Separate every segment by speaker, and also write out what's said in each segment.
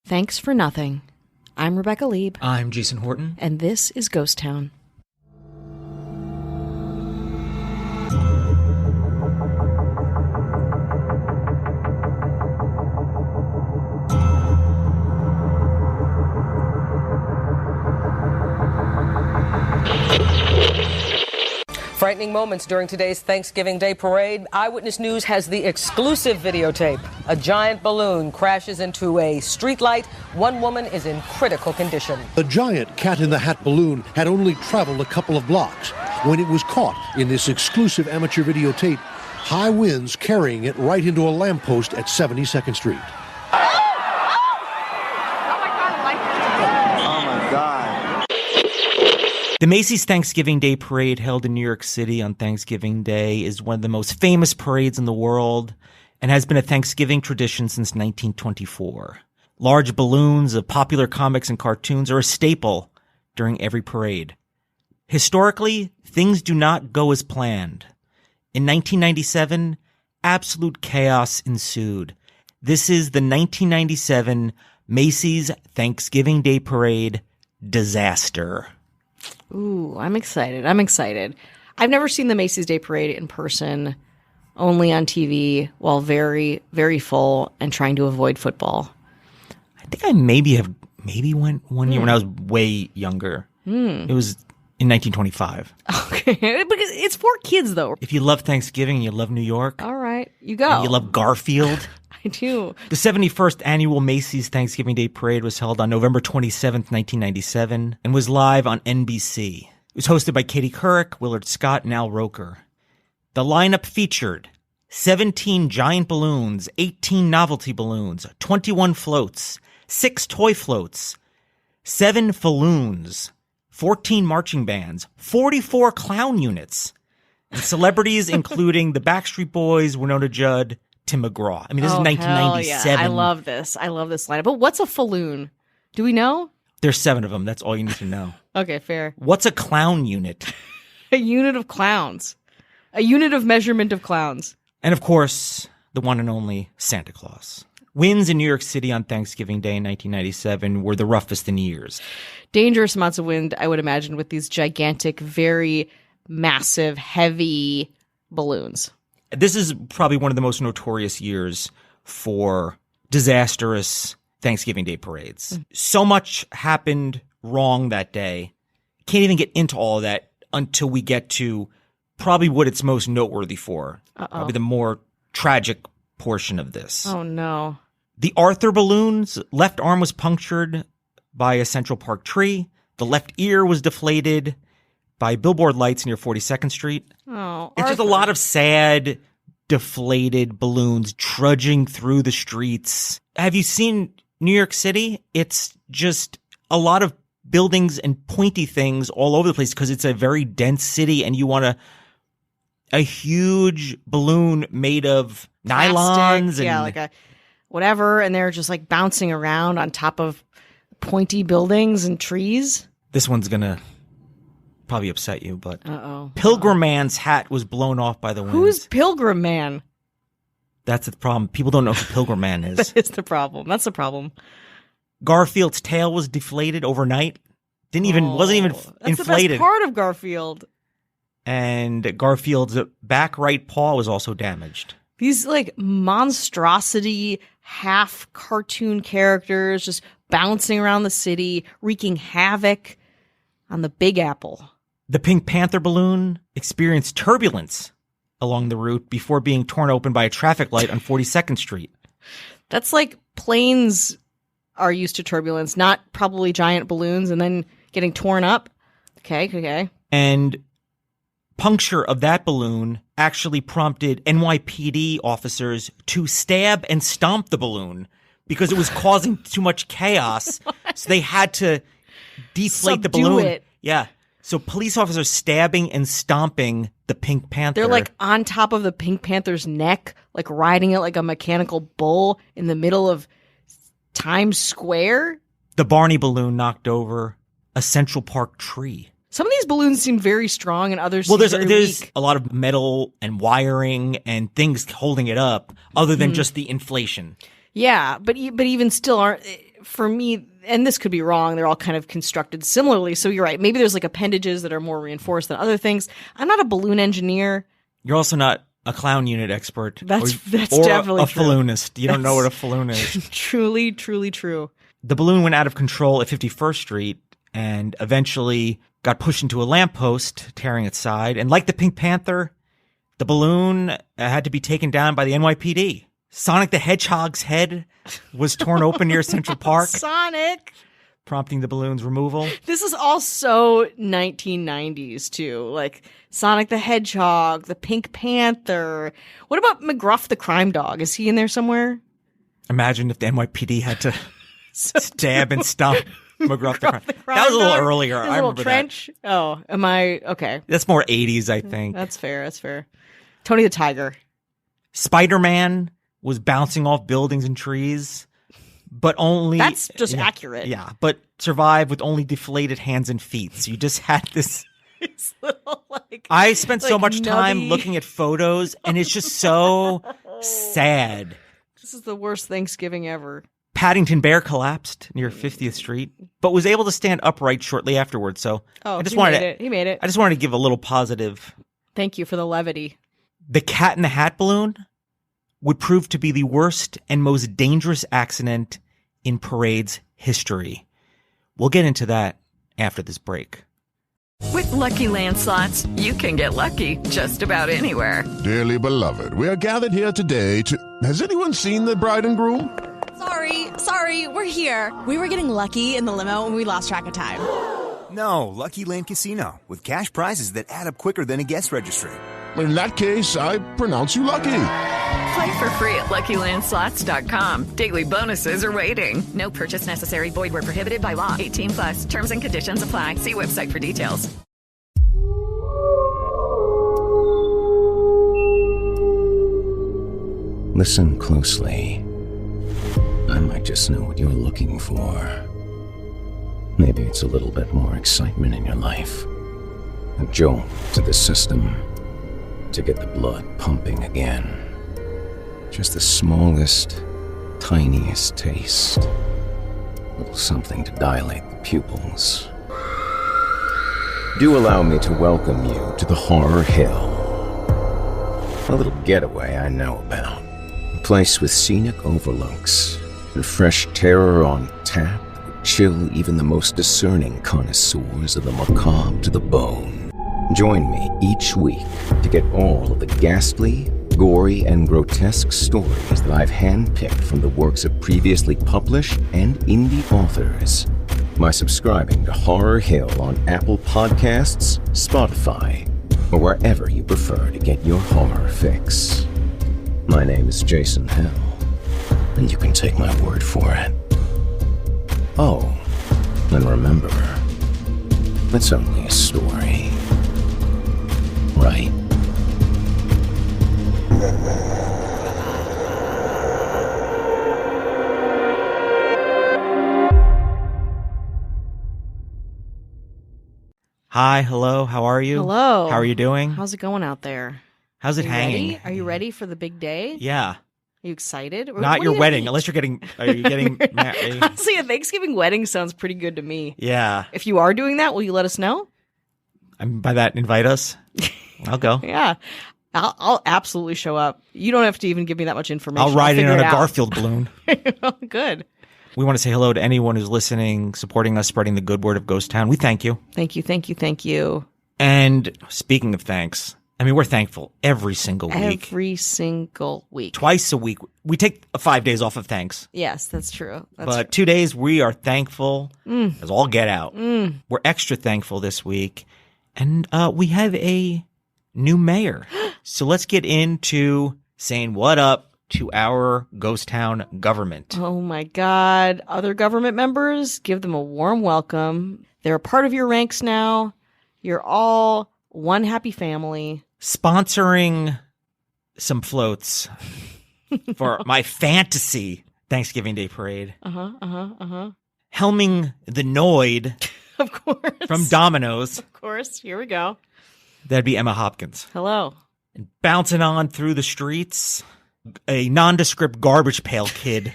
Speaker 1: Thanks for nothing. I'm Rebecca Lieb.
Speaker 2: I'm Jason Horton.
Speaker 1: And this is Ghost Town.
Speaker 3: Frightening moments during today's Thanksgiving Day parade. Eyewitness News has the exclusive videotape. A giant balloon crashes into a streetlight. One woman is in critical condition.
Speaker 4: The giant cat-in-the-hat balloon had only traveled a couple of blocks when it was caught in this exclusive amateur videotape. High winds carrying it right into a lamppost at 72nd Street.
Speaker 2: The Macy's Thanksgiving Day Parade, held in New York City on Thanksgiving Day, is one of the most famous parades in the world and has been a Thanksgiving tradition since 1924. Large balloons of popular comics and cartoons are a staple during every parade. Historically, things do not go as planned. In 1997, absolute chaos ensued. This is the 1997 Macy's Thanksgiving Day Parade disaster.
Speaker 1: Ooh, I'm excited. I've never seen the Macy's Day Parade in person, only on TV while very, very full and trying to avoid football.
Speaker 2: I think I maybe went one year when I was way younger. It was in 1925.
Speaker 1: Okay, because it's for kids, though.
Speaker 2: If you love Thanksgiving and you love New York.
Speaker 1: All right, you go.
Speaker 2: And you love Garfield.
Speaker 1: I do.
Speaker 2: The 71st annual Macy's Thanksgiving Day Parade was held on November 27th, 1997, and was live on NBC. It was hosted by Katie Couric, Willard Scott, and Al Roker. The lineup featured 17 giant balloons, 18 novelty balloons, 21 floats, 6 toy floats, 7 falloons, 14 marching bands, 44 clown units, and celebrities including the Backstreet Boys, Winona Judd, Tim McGraw. I mean, this is 1997.
Speaker 1: Yeah. I love this lineup. But what's a falloon? Do we know?
Speaker 2: There's 7 of them. That's all you need to know.
Speaker 1: Okay, fair.
Speaker 2: What's a clown unit?
Speaker 1: A unit of clowns. A unit of measurement of clowns.
Speaker 2: And of course, the one and only Santa Claus. Winds in New York City on Thanksgiving Day in 1997 were the roughest in years.
Speaker 1: Dangerous amounts of wind, I would imagine, with these gigantic, very massive, heavy balloons.
Speaker 2: This is probably one of the most notorious years for disastrous Thanksgiving Day parades. So much happened wrong that day. Can't even get into all of that until we get to probably what it's most noteworthy for. Probably the more tragic portion of this.
Speaker 1: Oh, no.
Speaker 2: The Arthur balloon's left arm was punctured by a Central Park tree. The left ear was deflated by billboard lights near 42nd Street.
Speaker 1: Oh,
Speaker 2: it's just a lot of sad, deflated balloons trudging through the streets. Have you seen New York City? It's just a lot of buildings and pointy things all over the place because it's a very dense city, and you want a huge balloon made of nylons and
Speaker 1: like a whatever, and they're just like bouncing around on top of pointy buildings and trees.
Speaker 2: This one's gonna probably upset you, but Pilgrim Man's hat was blown off by the wind.
Speaker 1: Who's Pilgrim Man?
Speaker 2: That's the problem. People don't know who Pilgrim Man is.
Speaker 1: That is the problem. That's the problem.
Speaker 2: Garfield's tail was deflated overnight. Wasn't even
Speaker 1: That's
Speaker 2: inflated.
Speaker 1: The best part of Garfield.
Speaker 2: And Garfield's back right paw was also damaged.
Speaker 1: These like monstrosity half cartoon characters just bouncing around the city, wreaking havoc on the Big Apple.
Speaker 2: The Pink Panther balloon experienced turbulence along the route before being torn open by a traffic light on 42nd Street.
Speaker 1: That's like planes are used to turbulence, not probably giant balloons and then getting torn up. Okay.
Speaker 2: And puncture of that balloon actually prompted NYPD officers to stab and stomp the balloon because it was causing too much chaos. So they had to deflate the balloon.
Speaker 1: It.
Speaker 2: Yeah. So police officers stabbing and stomping the Pink Panther.
Speaker 1: They're like on top of the Pink Panther's neck, like riding it like a mechanical bull in the middle of Times Square.
Speaker 2: The Barney balloon knocked over a Central Park tree.
Speaker 1: Some of these balloons seem very strong and others
Speaker 2: seem
Speaker 1: very
Speaker 2: there's
Speaker 1: weak.
Speaker 2: A lot of metal and wiring and things holding it up other than just the inflation.
Speaker 1: Yeah, but even still, for me, and this could be wrong, they're all kind of constructed similarly. So you're right. Maybe there's like appendages that are more reinforced than other things. I'm not a balloon engineer.
Speaker 2: You're also not a clown unit expert.
Speaker 1: That's
Speaker 2: or
Speaker 1: definitely
Speaker 2: a
Speaker 1: true.
Speaker 2: Balloonist. You don't know what a balloon is.
Speaker 1: Truly, truly true.
Speaker 2: The balloon went out of control at 51st Street and eventually got pushed into a lamppost, tearing its side. And like the Pink Panther, the balloon had to be taken down by the NYPD. Sonic the Hedgehog's head was torn open near Central Park,
Speaker 1: Sonic!
Speaker 2: prompting the balloon's removal.
Speaker 1: This is all so 1990s, too. Like Sonic the Hedgehog, the Pink Panther. What about McGruff the Crime Dog? Is he in there somewhere?
Speaker 2: Imagine if the NYPD had to stab and stomp McGruff the Crime. That was a little
Speaker 1: Dog?
Speaker 2: earlier.
Speaker 1: His
Speaker 2: I
Speaker 1: little
Speaker 2: remember
Speaker 1: trench? Oh, am I? Okay.
Speaker 2: That's more 80s, I think.
Speaker 1: That's fair. That's fair. Tony the Tiger.
Speaker 2: Spider-Man was bouncing off buildings and trees, but only...
Speaker 1: That's just accurate.
Speaker 2: Yeah, but survived with only deflated hands and feet. So you just had this...
Speaker 1: It's little, like...
Speaker 2: I spent so much time
Speaker 1: nubby.
Speaker 2: looking at photos, and it's just so sad.
Speaker 1: This is the worst Thanksgiving ever.
Speaker 2: Paddington Bear collapsed near 50th Street, but was able to stand upright shortly afterwards. So
Speaker 1: Oh,
Speaker 2: I just
Speaker 1: he
Speaker 2: wanted
Speaker 1: made it. He made it.
Speaker 2: I just wanted to give a little positive.
Speaker 1: Thank you for the levity.
Speaker 2: The Cat in the Hat balloon would prove to be the worst and most dangerous accident in parade's history. We'll get into that after this break.
Speaker 5: With Lucky Land Slots, you can get lucky just about anywhere.
Speaker 6: Dearly beloved, we are gathered here today to... Has anyone seen the bride and groom?
Speaker 7: Sorry, we're here. We were getting lucky in the limo and we lost track of time.
Speaker 8: No, Lucky Land Casino, with cash prizes that add up quicker than a guest registry.
Speaker 6: In that case, I pronounce you lucky.
Speaker 5: Play for free at LuckyLandSlots.com. Daily bonuses are waiting. No purchase necessary. Void where prohibited by law. 18 plus. Terms and conditions apply. See website for details.
Speaker 9: Listen closely. I might just know what you're looking for. Maybe it's a little bit more excitement in your life. A jolt to the system to get the blood pumping again. Just the smallest, tiniest taste. A little something to dilate the pupils. Do allow me to welcome you to the Horror Hill. A little getaway I know about. A place with scenic overlooks and fresh terror on tap that would chill even the most discerning connoisseurs of the macabre to the bone. Join me each week to get all of the ghastly, gory, and grotesque stories that I've handpicked from the works of previously published and indie authors by subscribing to Horror Hill on Apple Podcasts, Spotify, or wherever you prefer to get your horror fix. My name is Jason Hill, and you can take my word for it. Oh, and remember, it's only a story, right?
Speaker 2: Hi, hello, how are you?
Speaker 1: Hello.
Speaker 2: How are you doing?
Speaker 1: How's it going out there?
Speaker 2: How's it
Speaker 1: Are you
Speaker 2: hanging?
Speaker 1: ready? Are you ready for the big day?
Speaker 2: Yeah.
Speaker 1: Are you excited?
Speaker 2: Not your wedding, unless you're getting... Are you getting married?
Speaker 1: Honestly, a Thanksgiving wedding sounds pretty good to me.
Speaker 2: Yeah.
Speaker 1: If you are doing that, will you let us know?
Speaker 2: By that, invite us. I'll go.
Speaker 1: Yeah. I'll absolutely show up. You don't have to even give me that much information.
Speaker 2: I'll ride in
Speaker 1: figure
Speaker 2: on
Speaker 1: it
Speaker 2: a
Speaker 1: out.
Speaker 2: Garfield balloon.
Speaker 1: Oh, good.
Speaker 2: We want to say hello to anyone who's listening, supporting us, spreading the good word of Ghost Town. We thank you.
Speaker 1: Thank you, thank you, thank you.
Speaker 2: And speaking of thanks, I mean, we're thankful every single week.
Speaker 1: Every single week.
Speaker 2: Twice a week. We take 5 days off of thanks.
Speaker 1: Yes, that's true.
Speaker 2: But 2 days, we are thankful as all get out. We're extra thankful this week. And we have a new mayor. So let's get into saying what up to our Ghost Town government.
Speaker 1: Oh my God. Other government members, give them a warm welcome. They're a part of your ranks now. You're all one happy family.
Speaker 2: Sponsoring some floats for my fantasy Thanksgiving Day parade. Helming the Noid
Speaker 1: Of course.
Speaker 2: from Domino's.
Speaker 1: Of course. Here we go.
Speaker 2: That'd be Emma Hopkins.
Speaker 1: Hello.
Speaker 2: And bouncing on through the streets, a nondescript garbage pail kid.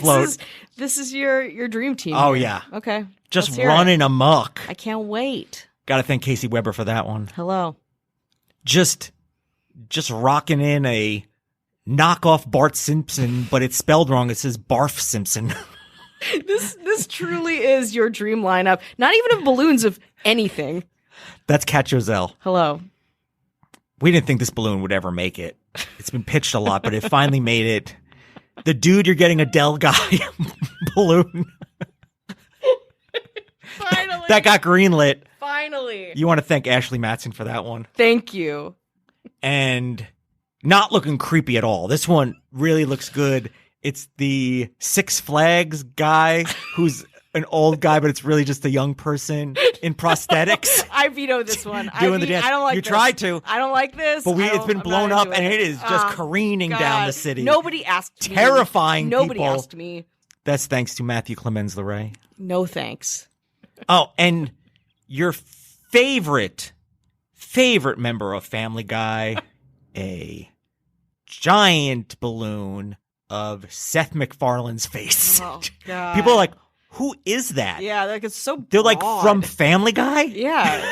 Speaker 2: float.
Speaker 1: This is your dream team.
Speaker 2: Oh,
Speaker 1: here.
Speaker 2: yeah.
Speaker 1: Okay.
Speaker 2: Just
Speaker 1: Let's hear
Speaker 2: running
Speaker 1: it.
Speaker 2: amok.
Speaker 1: I can't wait.
Speaker 2: Got to thank Casey Weber for that one.
Speaker 1: Hello.
Speaker 2: Just rocking in a knockoff Bart Simpson, but it's spelled wrong. It says Barf Simpson.
Speaker 1: This truly is your dream lineup. Not even of balloons, of anything.
Speaker 2: That's Cat Joselle.
Speaker 1: Hello.
Speaker 2: We didn't think this balloon would ever make it. It's been pitched a lot, but it finally made it. The dude, you're getting a Dell Guy balloon.
Speaker 1: Finally.
Speaker 2: That got greenlit.
Speaker 1: Finally.
Speaker 2: You want to thank Ashley Matson for that one.
Speaker 1: Thank you.
Speaker 2: And not looking creepy at all. This one really looks good. It's the Six Flags guy who's an old guy, but it's really just a young person in prosthetics.
Speaker 1: I veto this one.
Speaker 2: Doing the dance.
Speaker 1: I don't like
Speaker 2: You
Speaker 1: this.
Speaker 2: tried to.
Speaker 1: I don't like this.
Speaker 2: But it's been
Speaker 1: I'm
Speaker 2: blown
Speaker 1: not
Speaker 2: up,
Speaker 1: into
Speaker 2: and it is just careening
Speaker 1: God.
Speaker 2: down the city.
Speaker 1: Nobody asked me.
Speaker 2: Terrifying
Speaker 1: Nobody
Speaker 2: people.
Speaker 1: asked me.
Speaker 2: That's thanks to Matthew Clemens LeRae.
Speaker 1: No thanks.
Speaker 2: Oh, and your favorite member of Family Guy, a giant balloon of Seth MacFarlane's face.
Speaker 1: Oh, God.
Speaker 2: People are like, who is that?
Speaker 1: Yeah, like it's so
Speaker 2: They're like,
Speaker 1: broad.
Speaker 2: from Family Guy?
Speaker 1: Yeah,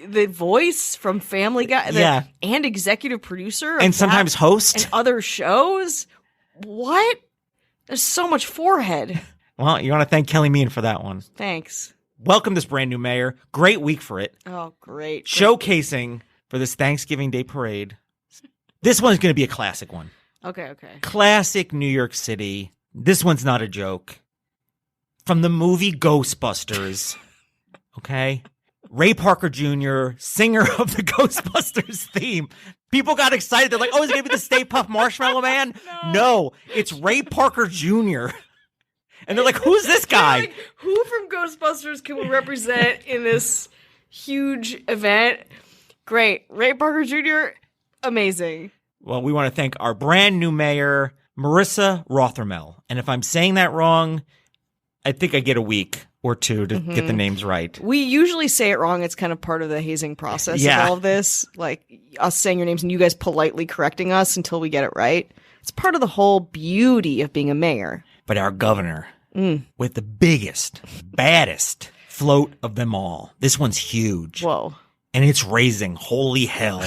Speaker 1: the voice from Family Guy,
Speaker 2: Yeah.
Speaker 1: and executive producer, of
Speaker 2: And sometimes
Speaker 1: that
Speaker 2: host.
Speaker 1: and other shows. What? There's so much forehead.
Speaker 2: Well, you want to thank Kelly Meehan for that one.
Speaker 1: Thanks.
Speaker 2: Welcome this brand new mayor. Great week for it.
Speaker 1: Oh, great.
Speaker 2: Showcasing for this Thanksgiving Day parade. This one's going to be a classic one.
Speaker 1: Okay.
Speaker 2: Classic New York City. This one's not a joke. From the movie Ghostbusters. Okay? Ray Parker Jr., singer of the Ghostbusters theme. People got excited. They're like, oh, is it going to be the Stay Puft Marshmallow Man? No, it's Ray Parker Jr. And they're like, who's this guy?
Speaker 1: Like, who from Ghostbusters can we represent in this huge event? Great. Ray Parker Jr., amazing.
Speaker 2: Well, we want to thank our brand new mayor, Marissa Rothermel. And if I'm saying that wrong, I think I get a week or two to get the names right.
Speaker 1: We usually say it wrong. It's kind of part of the hazing process
Speaker 2: Yeah.
Speaker 1: of all of this. Like us saying your names and you guys politely correcting us until we get it right. It's part of the whole beauty of being a mayor.
Speaker 2: But our governor, with the biggest, baddest float of them all. This one's huge.
Speaker 1: Whoa.
Speaker 2: And it's raising holy hell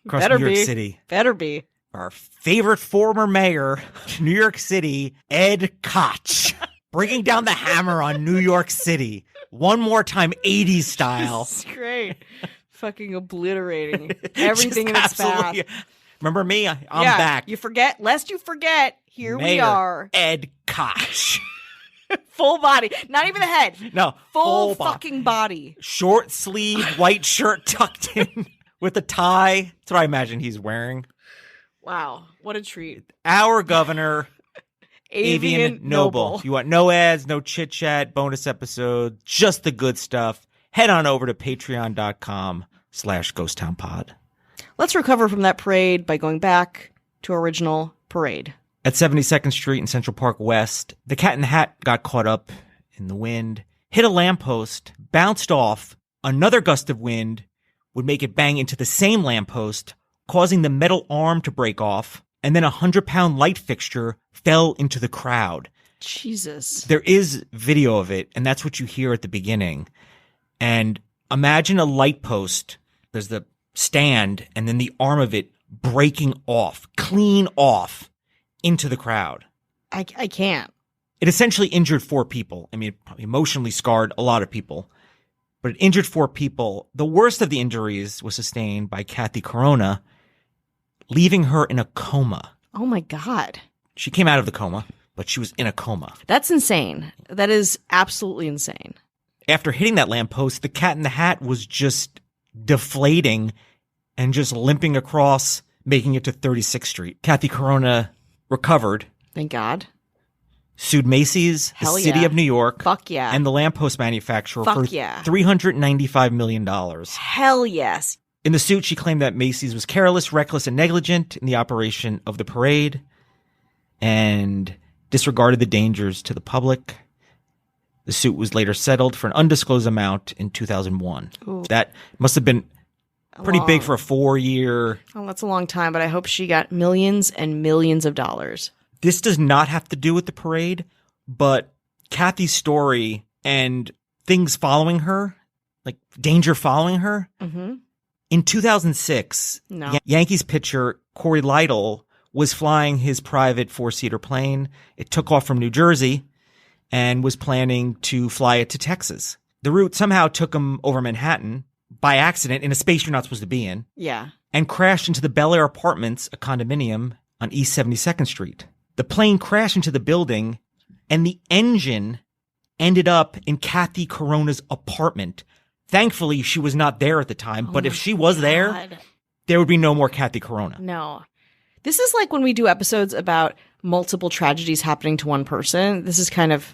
Speaker 2: across
Speaker 1: Better
Speaker 2: New York
Speaker 1: be.
Speaker 2: City.
Speaker 1: Better be.
Speaker 2: Our favorite former mayor of New York City, Ed Koch, bringing down the hammer on New York City. One more time, 80s style.
Speaker 1: It's great. Fucking obliterating everything in
Speaker 2: Just
Speaker 1: its path.
Speaker 2: absolutely- Remember me? I'm
Speaker 1: Yeah,
Speaker 2: back.
Speaker 1: You forget, lest you forget, here we
Speaker 2: Mayor
Speaker 1: are.
Speaker 2: Ed Koch.
Speaker 1: Full body. Not even the head.
Speaker 2: No,
Speaker 1: Full
Speaker 2: body.
Speaker 1: fucking body.
Speaker 2: Short sleeve, white shirt tucked in with a tie. That's what I imagine he's wearing.
Speaker 1: Wow. What a treat.
Speaker 2: Our governor,
Speaker 1: Avian Noble.
Speaker 2: If you want no ads, no chit chat, bonus episode, just the good stuff, head on over to patreon.com/ghosttownpod.
Speaker 1: Let's recover from that parade by going back to original parade.
Speaker 2: At 72nd Street in Central Park West, the Cat in the Hat got caught up in the wind, hit a lamppost, bounced off. Another gust of wind would make it bang into the same lamppost, causing the metal arm to break off, and then a 100-pound light fixture fell into the crowd.
Speaker 1: Jesus.
Speaker 2: There is video of it, and that's what you hear at the beginning. And imagine a light post. There's the stand, and then the arm of it breaking off, clean off, into the crowd.
Speaker 1: I can't.
Speaker 2: It essentially injured 4 people. I mean, it probably emotionally scarred a lot of people, but it injured 4 people. The worst of the injuries was sustained by Kathy Corona, leaving her in a coma.
Speaker 1: Oh my God.
Speaker 2: She came out of the coma, but she was in a coma.
Speaker 1: That's insane. That is absolutely insane.
Speaker 2: After hitting that lamppost, the Cat in the Hat was just deflating and just limping across, making it to 36th Street. Kathy Corona recovered.
Speaker 1: Thank God.
Speaker 2: Sued Macy's,
Speaker 1: Hell
Speaker 2: the city
Speaker 1: yeah.
Speaker 2: of New York,
Speaker 1: Fuck yeah.
Speaker 2: and the lamppost manufacturer
Speaker 1: Fuck
Speaker 2: for
Speaker 1: yeah.
Speaker 2: $395 million.
Speaker 1: Hell yes.
Speaker 2: In the suit, she claimed that Macy's was careless, reckless, and negligent in the operation of the parade and disregarded the dangers to the public. The suit was later settled for an undisclosed amount in 2001.
Speaker 1: Ooh.
Speaker 2: That must have been pretty big for a 4-year.
Speaker 1: Oh, that's a long time, but I hope she got millions and millions of dollars.
Speaker 2: This does not have to do with the parade, but Kathy's story and things following her, like danger following her.
Speaker 1: Mm-hmm.
Speaker 2: In 2006, Yankees pitcher Corey Lytle was flying his private 4-seater plane. It took off from New Jersey and was planning to fly it to Texas. The route somehow took him over Manhattan by accident in a space you're not supposed to be in.
Speaker 1: Yeah.
Speaker 2: And crashed into the Bel Air Apartments, a condominium on East 72nd Street. The plane crashed into the building, and the engine ended up in Kathy Corona's apartment. Thankfully, she was not there at the time, but if she was there would be no more Kathy Corona.
Speaker 1: No. This is like when we do episodes about multiple tragedies happening to one person. This is kind of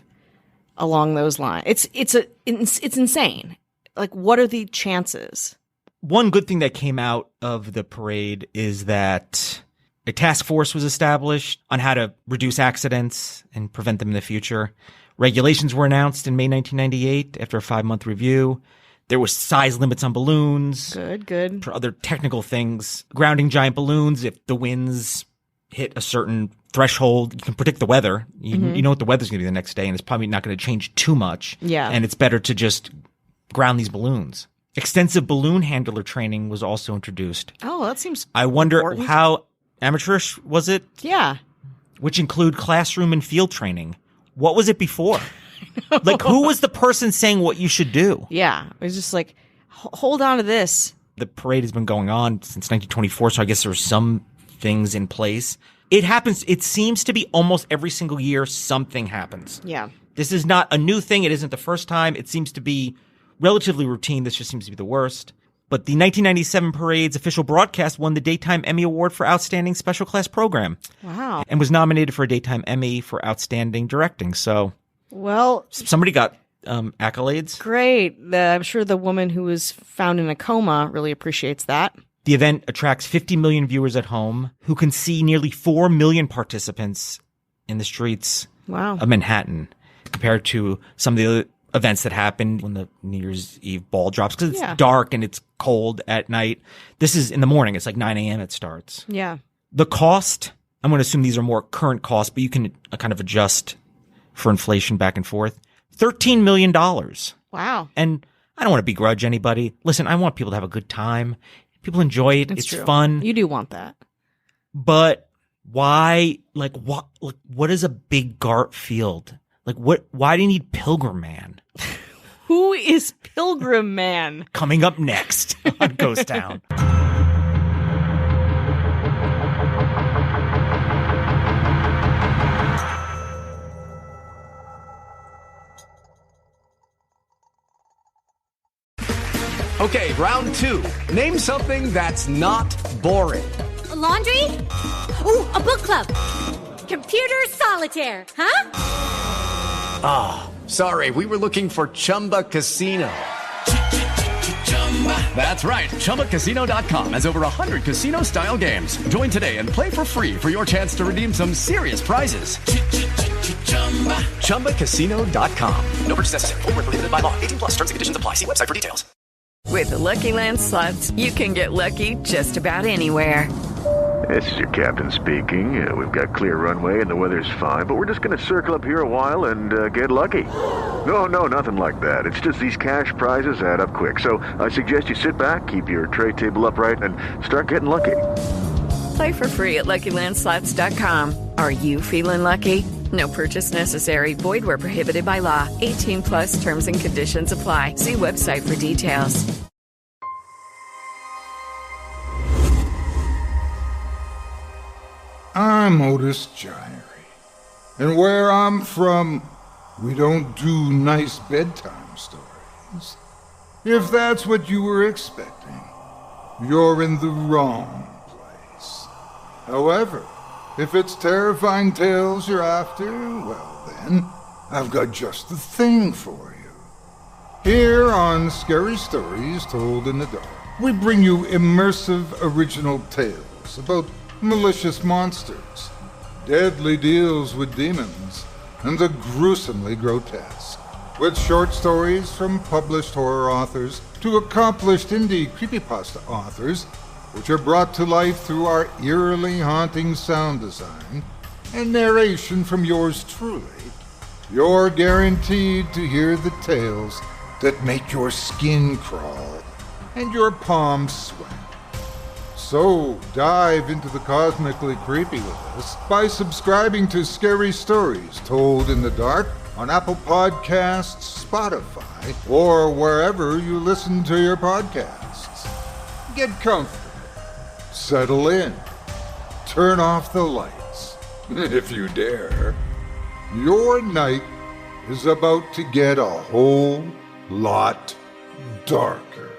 Speaker 1: along those lines. It's insane. Like, what are the chances?
Speaker 2: One good thing that came out of the parade is that a task force was established on how to reduce accidents and prevent them in the future. Regulations were announced in May 1998 after a 5-month review. There was size limits on balloons.
Speaker 1: Good.
Speaker 2: For other technical things. Grounding giant balloons, if the winds hit a certain threshold, you can predict the weather. You know what the weather's going to be the next day, and it's probably not going to change too much.
Speaker 1: Yeah.
Speaker 2: And it's better to just ground these balloons. Extensive balloon handler training was also introduced.
Speaker 1: Oh, that seems
Speaker 2: I wonder
Speaker 1: important.
Speaker 2: how amateurish was it?
Speaker 1: Yeah.
Speaker 2: Which include classroom and field training. What was it before? Like, who was the person saying what you should do?
Speaker 1: Yeah. It was just like, hold on to this.
Speaker 2: The parade has been going on since 1924, so I guess there were some things in place. It happens. It seems to be almost every single year something happens.
Speaker 1: Yeah.
Speaker 2: This is not a new thing. It isn't the first time. It seems to be relatively routine. This just seems to be the worst. But the 1997 parade's official broadcast won the Daytime Emmy Award for Outstanding Special Class Program.
Speaker 1: Wow.
Speaker 2: And was nominated for a Daytime Emmy for Outstanding Directing. So,
Speaker 1: well,
Speaker 2: somebody got accolades.
Speaker 1: Great. I'm sure the woman who was found in a coma really appreciates that.
Speaker 2: The event attracts 50 million viewers at home who can see nearly 4 million participants in the streets of Manhattan, compared to some of the other events that happened when the New Year's Eve ball drops, because it's dark and it's cold at night. This is in the morning. It's like 9 a.m. it starts.
Speaker 1: Yeah.
Speaker 2: The cost, I'm going to assume these are more current costs, but you can kind of adjust for inflation back and forth. $13 million.
Speaker 1: Wow.
Speaker 2: And I don't want to begrudge anybody. Listen, I want people to have a good time. People enjoy it. It's fun.
Speaker 1: You do want that.
Speaker 2: But why, what is a big Gart Field? Why do you need Pilgrim Man?
Speaker 1: Who is Pilgrim Man?
Speaker 2: Coming up next on Ghost Town.
Speaker 10: Okay, round 2. Name something that's not boring.
Speaker 11: A laundry? Ooh, a book club. Computer solitaire, huh?
Speaker 10: Ah, oh, sorry, we were looking for Chumba Casino. That's right, ChumbaCasino.com has over 100 casino-style games. Join today and play for free for your chance to redeem some serious prizes. ChumbaCasino.com. No purchase necessary. Void where prohibited by law. 18+. Terms and conditions apply. See website for details.
Speaker 5: With the Lucky Land Slots, you can get lucky just about anywhere.
Speaker 12: This is your captain speaking. We've got clear runway and the weather's fine, but we're just going to circle up here a while and get lucky. No, nothing like that. It's just these cash prizes add up quick. So I suggest you sit back, keep your tray table upright, and start getting lucky.
Speaker 5: Play for free at LuckyLandSlots.com. Are you feeling lucky? No purchase necessary. Void where prohibited by law. 18+ terms and conditions apply. See website for details.
Speaker 13: I'm Otis Gyrie, and where I'm from, we don't do nice bedtime stories. If that's what you were expecting, you're in the wrong place. However, if it's terrifying tales you're after, well then, I've got just the thing for you. Here on Scary Stories Told in the Dark, we bring you immersive original tales about malicious monsters, deadly deals with demons, and the gruesomely grotesque. With short stories from published horror authors to accomplished indie creepypasta authors, which are brought to life through our eerily haunting sound design, and narration from yours truly, you're guaranteed to hear the tales that make your skin crawl and your palms sweat. So dive into the cosmically creepy with us by subscribing to Scary Stories Told in the Dark on Apple Podcasts, Spotify, or wherever you listen to your podcasts. Get comfortable, settle in, turn off the lights, if you dare. Your night is about to get a whole lot darker.